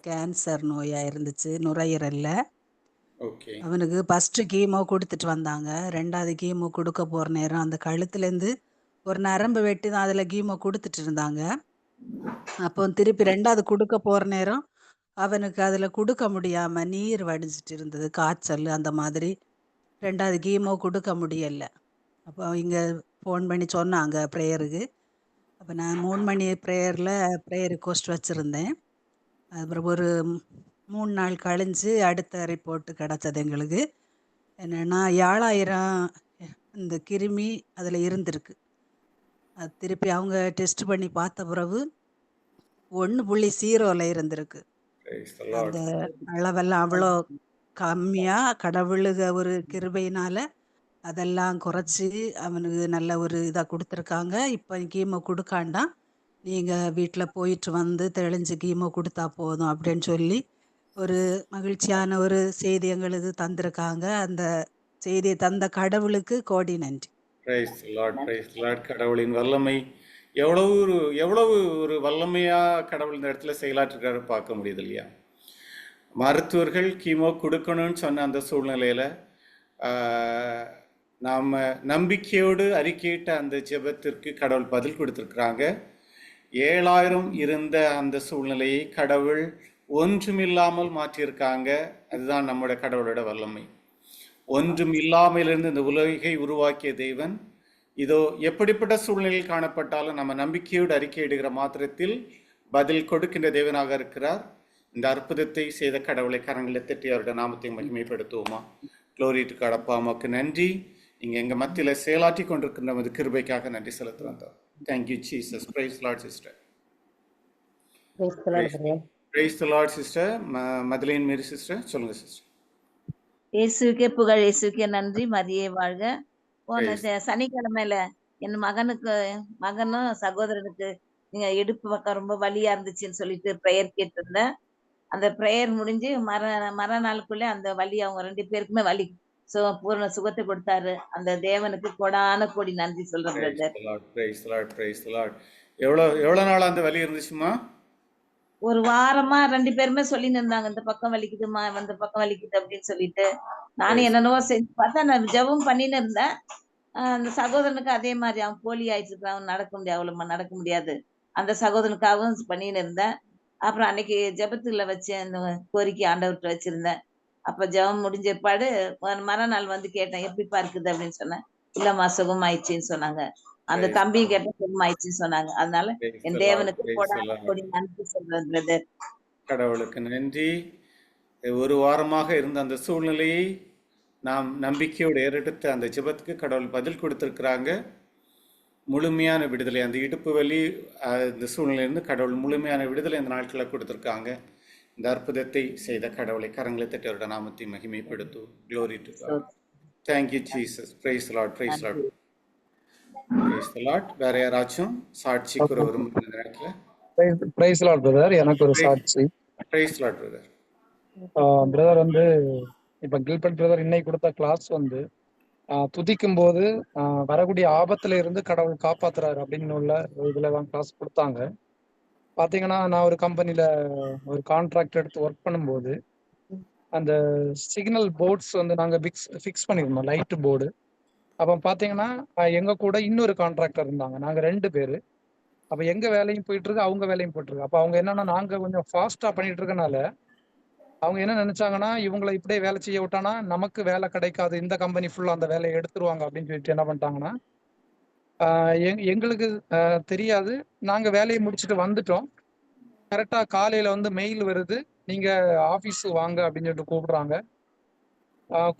Cancer நோயா இருந்துச்சு நுரையீரல்ல. Okay. அவனுக்கு ஃபர்ஸ்ட் கீமோ கொடுத்துட்டு வந்தாங்க. 2வது கீமோ கொடுக்க போற நேரம் அந்த கழுத்துலேருந்து ஒரு நரம்பு வெட்டி தான் அதில் கீமோ கொடுத்துட்டு இருந்தாங்க. அப்போ திருப்பி 2வது கொடுக்க போற நேரம் அவனுக்கு அதில் கொடுக்க முடியாம நீர் வடிஞ்சிட்டு இருந்தது, காய்ச்சல் அந்த மாதிரி. 2வது கீமோ கொடுக்க முடியல. அப்போ இங்க ஃபோன் பண்ணி சொன்னாங்க ப்ரேயருக்கு. அப்போ நான் 3 மணி ப்ரேயர் ரிக்வெஸ்ட் வச்சுருந்தேன். அப்புறம் ஒரு 3 நாள் கழிஞ்சு அடுத்த ரிப்போர்ட் கிடச்சது எங்களுக்கு. என்னென்னா 7000 இந்த கிருமி அதில் இருந்திருக்கு. அது திருப்பி அவங்க டெஸ்ட் பண்ணி பார்த்த பிறகு 1.0ல இருந்திருக்கு. Praise the அந்த Lord. அளவெல்லாம் அவ்வளோ கம்மியாக கடவுளுக ஒரு கிருபையினால அதெல்லாம் குறைச்சி அவனுக்கு நல்ல ஒரு இதாக கொடுத்துருக்காங்க. இப்போ கீமோ கொடுக்காண்டாம், நீங்கள் வீட்டில் போயிட்டு வந்து தெளிஞ்சு கீமோ கொடுத்தா போதும் அப்படின்னு சொல்லி ஒரு மகிழ்ச்சியான ஒரு செய்தி எங்களுக்கு தந்திருக்காங்க. அந்த செய்தியை தந்த கடவுளுக்கு கோடி நன்றி. Praise the Lord. Praise the Lord. கடவுளின் வல்லமை எவ்வளவு ஒரு வல்லமையா கடவுள் இந்த இடத்துல செயலாற்றுக்காரு பார்க்க முடியுது இல்லையா? மருத்துவர்கள் கீமோ கொடுக்கணும்னு சொன்ன அந்த சூழ்நிலையில நாம் நம்பிக்கையோடு அறிக்கையிட்ட அந்த ஜெபத்திற்கு கடவுள் பதில் கொடுத்துருக்குறாங்க. 7000 இருந்த அந்த சூழ்நிலையை கடவுள் ஒன்றுமில்லாமல் மாற்றியிருக்காங்க. அதுதான் நம்முடைய கடவுளோட வல்லமை. ஒன்றும் இல்லாமலிருந்து இந்த உலகை உருவாக்கிய தேவன் இதோ எப்படிப்பட்ட சூழ்நிலையில் காணப்பட்டாலும் நம்ம நம்பிக்கையோடு அறிக்கையிடுகிற மாத்திரத்தில் பதில் கொடுக்கின்ற தேவனாக இருக்கிறார். இந்த அற்புதத்தை செய்த கடவுளை கரங்களை தட்டி அவருடைய நாமத்தை மகிமைப்படுத்துவோமா? Glory to God. அப்பா அம்மாவுக்கு நன்றி. நீங்க எங்க மத்தியில செயலாற்றி கொண்டிருக்கிற நமது கிருபைக்காக நன்றி செலுத்துறோம். Thank you Jesus. Praise lord sister. Praise the lord sister. Madeline Mary sister சொல்லுங்க சிஸ்டர். இயேசுக்கே புகழ், இயேசுக்கே நன்றி. மரியே வாழ்க. போன சனிக்கிழமையில என் மகனும் சகோதரனுக்கு நீங்க இடுப்பு பக்கம் ரொம்ப வலியா இருந்துச்சுன்னு சொல்லிட்டு பிரேயர் கேட்டிருந்தேன். அந்த பிரேயர் முடிஞ்சு மறுநாளுக்குள்ளே அந்த வலி அவங்க 2 பேருக்குமே வலி பூர்ண சுகத்தை கொடுத்தாரு. அந்த தேவனுக்கு கோடான கோடி நன்றி சொல்றேன் brother. Praise the lord. Praise the Lord. எவ்வளவு நாளா அந்த வலி இருந்துச்சுமா? ஒரு வாரமா 2 பேருமே சொல்லின்னு இருந்தாங்க, இந்த பக்கம் வலிக்குதுமா, இந்த பக்கம் வலிக்குது அப்படின்னு சொல்லிட்டு. நானும் என்னென்னவோ செஞ்சு பார்த்தா நான் ஜெபம் பண்ணின்னு இருந்தேன். அந்த சகோதரனுக்கு அதே மாதிரி அவன் போலி ஆயிட்டு இருக்கான், அவன் நடக்க முடியாது. அந்த சகோதரனுக்காகவும் பண்ணின்னு இருந்தேன். அப்புறம் அன்னைக்கு ஜெபத்துல வச்சு அந்த கோரிக்கை ஆண்டவர்கிட்ட வச்சிருந்தேன். அப்ப ஜெபம் முடிஞ்ச பாடு மறுநாள் வந்து கேட்டேன், எப்படிப்பா இருக்குது அப்படின்னு சொன்னேன். இல்லம்மா சுகமாயிடுச்சுன்னு சொன்னாங்க. அந்த தம்பி கேட்ட சுகமாயிடுச்சுன்னு சொன்னாங்க. அதனால என் தேவனுக்கு கோடி நன்றி சொல்றேன் பிரதர். கடவுளுக்கு நன்றி. ஒரு வாரமாக இருந்த அந்த சூழ்நிலையை நாம் நம்பிக்கையோடு ஏறெடுத்து அந்த ஜெபத்துக்கு கடவுள் பதில் கொடுத்திருக்கிறாங்க. முழுமையான விடுதலை, அந்த இடுப்பு வலி இந்த சூழ்நிலையிலிருந்து கடவுள் முழுமையான விடுதலை இந்த நாட்களில் கொடுத்துருக்காங்க. இந்த அற்புதத்தை செய்த கடவுளை கரங்களை தட்டி அவரோட நாமத்தை மகிமைப்படுத்தும். Glory to God. Thank you Jesus. Praise the Lord. Praise the Lord. Praise the Lord. வேற யாராச்சும் சாட்சி கூற விரும்புகிற நேரத்துல? Praise the Lord brother. எனக்கு ஒரு சாட்சி. Praise the Lord brother. Brother வந்து இப்ப கில்பர்ட் பிரதர் இன்னைக்கு கொடுத்த கிளாஸ் வந்து துதிக்கும் போது வரக்கூடிய ஆபத்துல இருந்து கடவுள் காப்பாத்துறாரு அப்படின்னு உள்ள இதுலதான் கிளாஸ் கொடுத்தாங்க. பாத்தீங்கன்னா நான் ஒரு கம்பெனில ஒரு கான்ட்ராக்ட் எடுத்து ஒர்க் பண்ணும்போது அந்த சிக்னல் போர்ட்ஸ் வந்து நாங்க ஃபிக்ஸ் பண்ணிருந்தோம், லைட் போர்டு. அப்ப பாத்தீங்கன்னா எங்க கூட இன்னொரு கான்ட்ராக்டர் இருந்தாங்க, நாங்க 2 பேரு. அப்ப எங்க வேலையும் போயிட்டு இருக்கு, அவங்க வேலையும் போயிட்டு இருக்கு. அப்ப அவங்க என்னன்னா நாங்க கொஞ்சம் ஃபாஸ்டா பண்ணிட்டு இருக்கனால அவங்க என்ன நினைச்சாங்கன்னா இவங்களை இப்படியே வேலை செய்ய விட்டானா நமக்கு வேலை கிடைக்காது, இந்த கம்பெனி ஃபுல்லா அந்த வேலையை எடுத்துருவாங்க அப்படின்னு சொல்லிட்டு என்ன பண்ணிட்டாங்கன்னா எங்களுக்கு தெரியாது. நாங்க வேலையை முடிச்சுட்டு வந்துட்டோம். கரெக்டா காலையில வந்து மெயில் வருது, நீங்க ஆபீஸ் வாங்க அப்படின்னு சொல்லிட்டு கூப்பிடுறாங்க.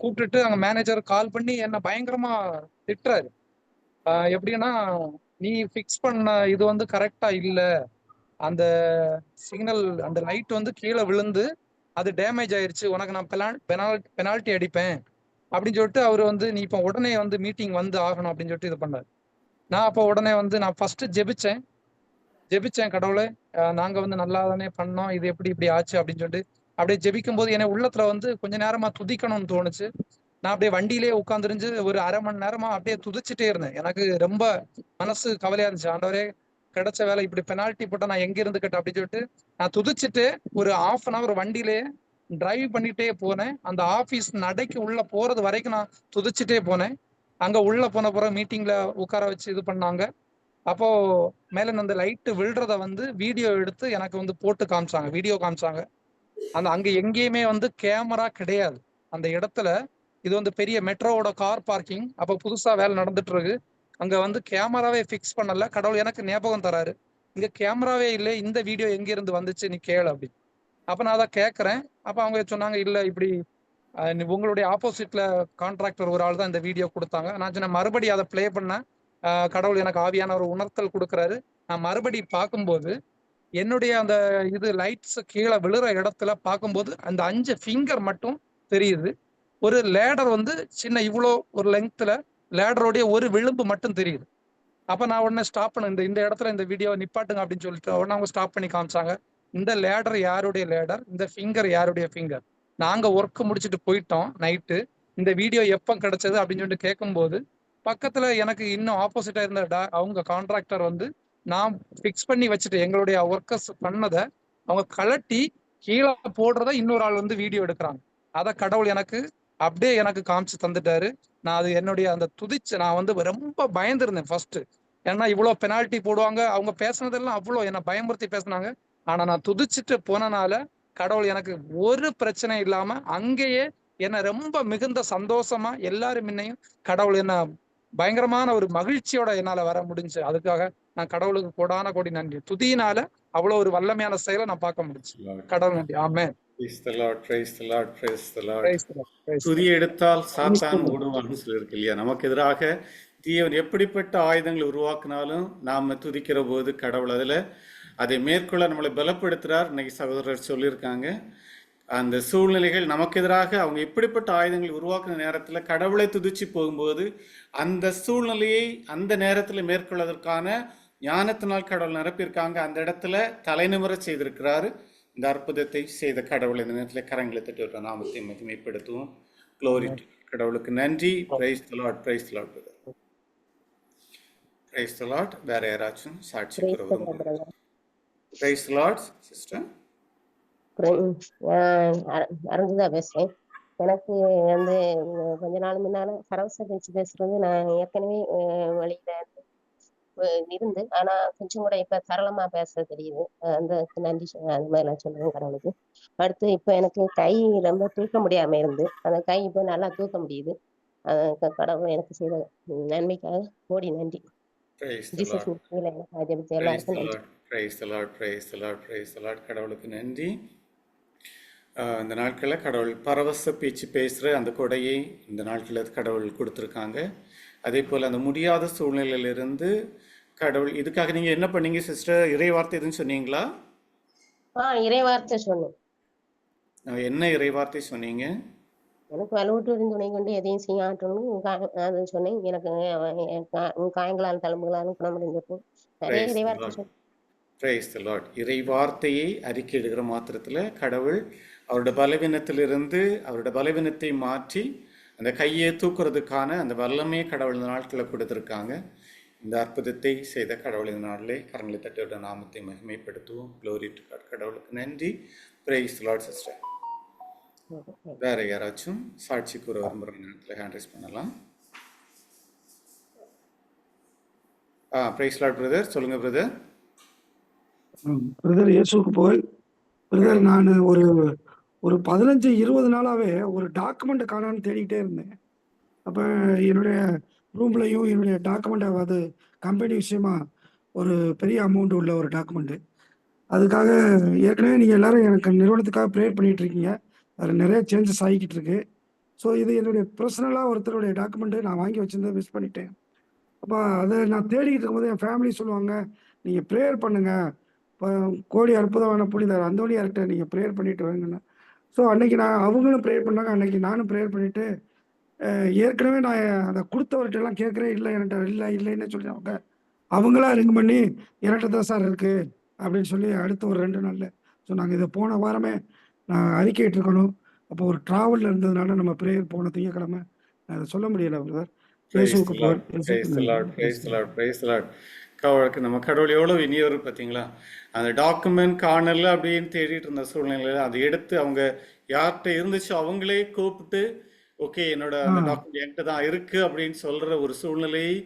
கூப்பிட்டுட்டு அங்க மேனேஜர் கால் பண்ணி என்ன பயங்கரமா திட்டுறாரு. எப்படின்னா நீ ஃபிக்ஸ் பண்ண இது வந்து கரெக்டா இல்ல, அந்த சிக்னல் அந்த லைட் வந்து கீழே விழுந்து அது டேமேஜ் ஆயிருச்சு, உனக்கு நான் பெனால்ட்டி அடிப்பேன் அப்படின்னு சொல்லிட்டு அவர் வந்து நீ இப்போ உடனே வந்து மீட்டிங் வந்து ஆகணும் அப்படின்னு சொல்லிட்டு இது பண்ணாரு. நான் அப்போ உடனே வந்து நான் ஃபர்ஸ்ட் ஜெபிச்சேன், கடவுளே நாங்க வந்து நல்லா தானே பண்ணோம், இது எப்படி இப்படி ஆச்சு அப்படின்னு சொல்லிட்டு அப்படியே ஜெபிக்கும் போது என்னை உள்ளத்துல வந்து கொஞ்ச நேரமா துதிக்கணும்னு தோணுச்சு. நான் அப்படியே வண்டியிலேயே உட்காந்துருந்து ஒரு 1/2 மணி நேரமா அப்படியே துதிச்சுட்டே இருந்தேன். எனக்கு ரொம்ப மனசு கவலையா இருந்துச்சு. ஆண்டவரே கிடைச்ச வேலை, இப்படி பெனால்ட்டி போட்டா நான் எங்க இருந்துக்கிட்டேன் அப்படின்னு சொல்லிட்டு நான் துதிச்சுட்டு ஒரு 1/2 hour வண்டியிலேயே டிரைவ் பண்ணிட்டே போனேன். அந்த ஆபீஸ் நடைக்கு உள்ள போறது வரைக்கும் நான் துதிச்சுட்டே போனேன். அங்க உள்ள போன பிறகு மீட்டிங்ல உட்கார வச்சு இது பண்ணாங்க. அப்போ மேல அந்த லைட் விழுறத வந்து வீடியோ எடுத்து எனக்கு வந்து போட்டு காமிச்சாங்க, வீடியோ காமிச்சாங்க. அங்க எங்கேயுமே வந்து கேமரா கிடையாது அந்த இடத்துல. இது வந்து பெரிய மெட்ரோவோட கார் பார்க்கிங். அப்போ புதுசா வேலை நடந்துட்டு இருக்கு. அங்க வந்து கேமராவே ஃபிக்ஸ் பண்ணல. கடவுள் எனக்கு ஞாபகம் தராரு, இங்க கேமராவே இல்லை, இந்த வீடியோ எங்க இருந்து வந்துச்சு நீ கேளு அப்படி. அப்ப நான் அதை கேட்கறேன். அப்ப அவங்க சொன்னாங்க, இல்ல இப்படி உங்களுடைய ஆப்போசிட்ல கான்ட்ராக்டர் ஒரு ஆள் தான் இந்த வீடியோ கொடுத்தாங்க. நான் சொன்னேன், மறுபடியும் அதை பிளே பண்ண கடவுள் எனக்கு ஆவியான ஒரு உணர்த்தல் கொடுக்குறாரு. நான் மறுபடி பார்க்கும்போது என்னுடைய அந்த இது லைட்ஸ் கீழே விழுற இடத்துல பார்க்கும்போது அந்த 5 ஃபிங்கர் மட்டும் தெரியுது. ஒரு லேடர் வந்து சின்ன இவ்வளோ ஒரு லெங்க்த்ல லேடரோடைய ஒரு விளிம்பு மட்டும் தெரியுது. அப்ப நான் உடனே ஸ்டாப் பண்ண, இந்த இடத்துல இந்த வீடியோ நிப்பாட்டுங்க அப்படின்னு சொல்லிட்டு உடனே அவங்க ஸ்டாப் பண்ணி காமிச்சாங்க. இந்த லேடர் யாருடைய லேடர், இந்த ஃபிங்கர் யாருடைய ஃபிங்கர். நாங்க ஒர்க் முடிச்சுட்டு போயிட்டோம் நைட்டு. இந்த வீடியோ எப்போ கிடைச்சது அப்படின்னு சொல்லிட்டு கேட்கும்போது பக்கத்துல எனக்கு இன்னும் ஆப்போசிட்டா இருந்த அவங்க கான்ட்ராக்டர் வந்து நான் ஃபிக்ஸ் பண்ணி வச்சுட்டு எங்களுடைய ஒர்க்கர்ஸ் பண்ணதை அவங்க கலட்டி கீழே போடுறத இன்னொரு ஆள் வந்து வீடியோ எடுக்கிறாங்க. அதை கடவுள் எனக்கு அப்படியே எனக்கு காமிச்சு தந்துட்டாரு. நான் அது என்னுடைய அந்த துதிச்சு நான் வந்து ரொம்ப பயந்துருந்தேன் ஃபர்ஸ்ட். ஏன்னா இவ்வளவு பெனால்ட்டி போடுவாங்க, அவங்க பேசுனதெல்லாம் அவ்வளோ என்னை பயமுறுத்தி பேசினாங்க. ஆனா நான் துதிச்சுட்டு போனனால கடவுள் எனக்கு ஒரு பிரச்சனை இல்லாம அங்கேயே என்னை ரொம்ப மிகுந்த சந்தோஷமா எல்லாரும் முன்னையும் கடவுள் என்ன பயங்கரமான ஒரு மகிழ்ச்சியோட என்னால வர முடிஞ்சு. அதுக்காக நான் கடவுளுக்கு கோடான கோடி நன்றி. துதியினால அவ்வளவு ஒரு வல்லமையான செயலை நான் பார்க்க முடிஞ்சு. கடவுள் நன்றி. ஆமென். Praise the Lord, praise the Lord, praise the Lord. Praise the Lord, praise the துதி Lord. எடுத்தால் சாத்தான் ஓடுவான்னு சொல்லியிருக்கு இல்லையா? நமக்கு எதிராக தீயவன் எப்படிப்பட்ட ஆயுதங்களை உருவாக்கினாலும் நாம துதிக்கிற போது கடவுள் அதை மேற்கொள்ள நம்மளை பலப்படுத்துறார். இன்னைக்கு சகோதரர் சொல்லியிருக்காங்க, அந்த சூழ்நிலைகள் நமக்கு எதிராக அவங்க எப்படிப்பட்ட ஆயுதங்களை உருவாக்குற நேரத்தில் கடவுளை துதிச்சு போகும்போது அந்த சூழ்நிலையை அந்த நேரத்தில் மேற்கொள்வதற்கான ஞானத்தினால் கடவுள் நிரப்பியிருக்காங்க. அந்த இடத்துல தலைநிமிர செய்திருக்கிறாரு. இந்த அற்புதத்தை செய்த கடவுள் இந்த நேரத்தில் கரங்களை தட்டி நாமத்தை மகிமைப்படுத்துவோம். க்ளோரி கடவுளுக்கு நன்றி. Praise the lord, praise the lord brother, praise the lord. வேற யாராச்சும் சாட்சி கூறுவது? Praise the lord sister. அரங்குதா பேசுறேன். எனக்கு வந்து கொஞ்ச நாள் முன்னால சரவச பேசுறது நான் ஏற்கனவே வழியில இருந்து, ஆனா கொஞ்சம் கூட இப்ப சரளமா பேச தெரியுது. அந்த நன்றி அந்த மாதிரிலாம் சொல்றேன் கடவுளுக்கு. அடுத்து இப்ப எனக்கு கை ரொம்ப தூக்க முடியாம இருந்து அந்த கை இப்ப நல்லா தூக்க முடியுது. கடவுள் எனக்கு செய்த நன்மைக்காக கோடி நன்றி. ஜீசஸ் எனக்கு எல்லாருக்கும் நன்றி. Praise the lord, praise the lord, praise the Lord. கடவுளுக்கு நன்றி. இந்த நாட்களில் கடவுள் பரவச பேச்சு பேசுகிற அந்த கொடையை இந்த நாட்களில் கடவுள் கொடுத்துருக்காங்க. அதே போல் அந்த முடியாத சூழ்நிலையிலிருந்து கடவுள் இதுக்காக நீங்கள் என்ன பண்ணீங்க சிஸ்டர்? இறை வார்த்தை எதுன்னு சொன்னீங்களா? இறை வார்த்தை சொன்னேன். என்ன இறை வார்த்தை சொன்னீங்க? எனக்கு வலுவூட்டுவரின் துணை கொண்டு எதையும் செய்ய ஆற்றணும் அது சொன்னேன். எனக்கு காயங்களால் தழும்புகளாலும் குணமடைந்திருக்கும். நிறைய இறை வார்த்தை சொன்னேன். Price the Lord. இறை வார்த்தையை அறிக்கையிடுகிற மாத்திரத்தில் கடவுள் அவருடைய பலவீனத்திலிருந்து அவருடைய பலவீனத்தை மாற்றி அந்த கையை தூக்குறதுக்கான அந்த வல்லமையை கடவுள் இந்த நாட்களில் கொடுத்துருக்காங்க. இந்த அற்புதத்தை செய்த கடவுள் இந்த நாளிலே கரங்களை தட்டியோட நாமத்தை மகிமைப்படுத்துவோம். Glory to God. கடவுளுக்கு நன்றி. Praise the lord sister. வேற யாராச்சும் சாட்சி கூற விரும்புகிற நேரத்தில் ஹேண்ட் ரைஸ் பண்ணலாம். பிரைஸ் தி லார்ட் பிரதர், சொல்லுங்க பிரதர். பிரதர் இயேசுவுக்கு புகழ். பிரதர், நான் ஒரு 15-20 நாளாவே ஒரு டாக்குமெண்ட் காணான்னு தேடிக்கிட்டே இருந்தேன். அப்போ என்னுடைய ரூம்லையும் என்னுடைய டாக்குமெண்ட், அது கம்பெனி விஷயமா ஒரு பெரிய அமௌண்ட் உள்ள ஒரு டாக்குமெண்ட்டு. அதுக்காக ஏற்கனவே நீங்கள் எல்லாரும் எனக்கு நிறுவனத்துக்காக ப்ரேயர் பண்ணிகிட்டு இருக்கீங்க. அதில் நிறைய சேஞ்சஸ் ஆகிக்கிட்டு இருக்கு. ஸோ இது என்னுடைய பர்சனலாக ஒருத்தருடைய டாக்குமெண்ட்டு நான் வாங்கி வச்சுருந்தேன், மிஸ் பண்ணிட்டேன். அப்போ அதை நான் தேடிக்கிட்டு இருக்கும்போது என் ஃபேமிலி சொல்லுவாங்க, நீங்கள் ப்ரேயர் பண்ணுங்கள், இப்போ கோடி அற்புதமான புனிதர் அந்தோனியார்கிட்ட நீங்கள் ப்ரேயர் பண்ணிட்டு வாங்கன்னு. ஸோ அன்னைக்கு அவங்களும் ப்ரேயர் பண்ணாங்க, அன்னைக்கு நானும் ப்ரேயர் பண்ணிவிட்டு ஏற்கனவே நான் அதை கொடுத்தவர்கிட்டலாம் கேட்குறேன், இல்லை என்கிட்ட இல்லைன்னு சொல்லிட்டாங்க. அவங்களா ரிங் பண்ணி என்கிட்ட தான் சார் இருக்குது அப்படின்னு சொல்லி அடுத்த ஒரு 2 நாளில் சொன்னாங்க. இதை போன வாரமே நான் அறிக்கையிட்டு இருக்கணும். அப்போ ஒரு ட்ராவலில் இருந்ததுனால நம்ம ப்ரேயர் போன திங்கக்கிழமை அதை சொல்ல முடியல பிரதர். நம்ம கடவுள் எவ்வளோ இனியவர் பார்த்தீங்களா? அந்த டாக்குமெண்ட் காணல அப்படின்னு தேடிட்டு இருந்த சூழ்நிலையில் அதை எடுத்து அவங்க யார்கிட்ட இருந்துச்சோ அவங்களே கூப்பிட்டு, ஓகே என்னோட அந்த டாக்குமெண்ட் என்கிட்ட தான் இருக்கு அப்படின்னு சொல்ற ஒரு சூழ்நிலையை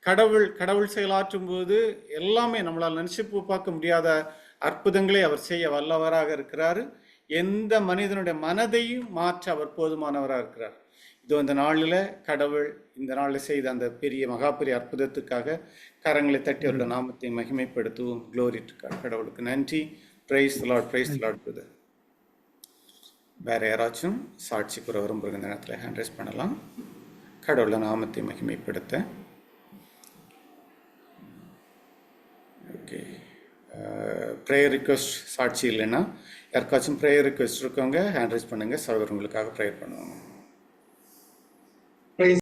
கடவுள் செயலாற்றும் போது எல்லாமே நம்மளால் நினைச்சு பார்க்க முடியாத அற்புதங்களை அவர் செய்ய வல்லவராக இருக்கிறாரு. எந்த மனிதனுடைய மனதையும் மாற்ற அவர் போதுமானவராக இருக்கிறார். இதோ இந்த நாளில் கடவுள் இந்த நாளில் செய்த அந்த பெரிய மகாபெரிய அற்புதத்துக்காக கரங்களை தட்டி அவரோட நாமத்தை மகிமைப்படுத்துவோம். Glory to God. கடவுளுக்கு நன்றி. Praise the lord, praise the lord brother. வேற யாராச்சும் சாட்சி கூற விரும்புகிற நேரத்தில் ஹேண்ட் ரைஸ் பண்ணலாம். கடவுள நாமத்தை மகிமைப்படுத்த. ஓகே, ப்ரேயர் ரிக்வெஸ்ட் சாட்சி இல்லைன்னா யாருக்காச்சும் ப்ரேயர் ரிக்வெஸ்ட் இருக்கவங்க ஹேண்ட் ரைஸ் பண்ணுங்க. சகோதரர்களுக்காக ப்ரேயர் பண்ணுவாங்க.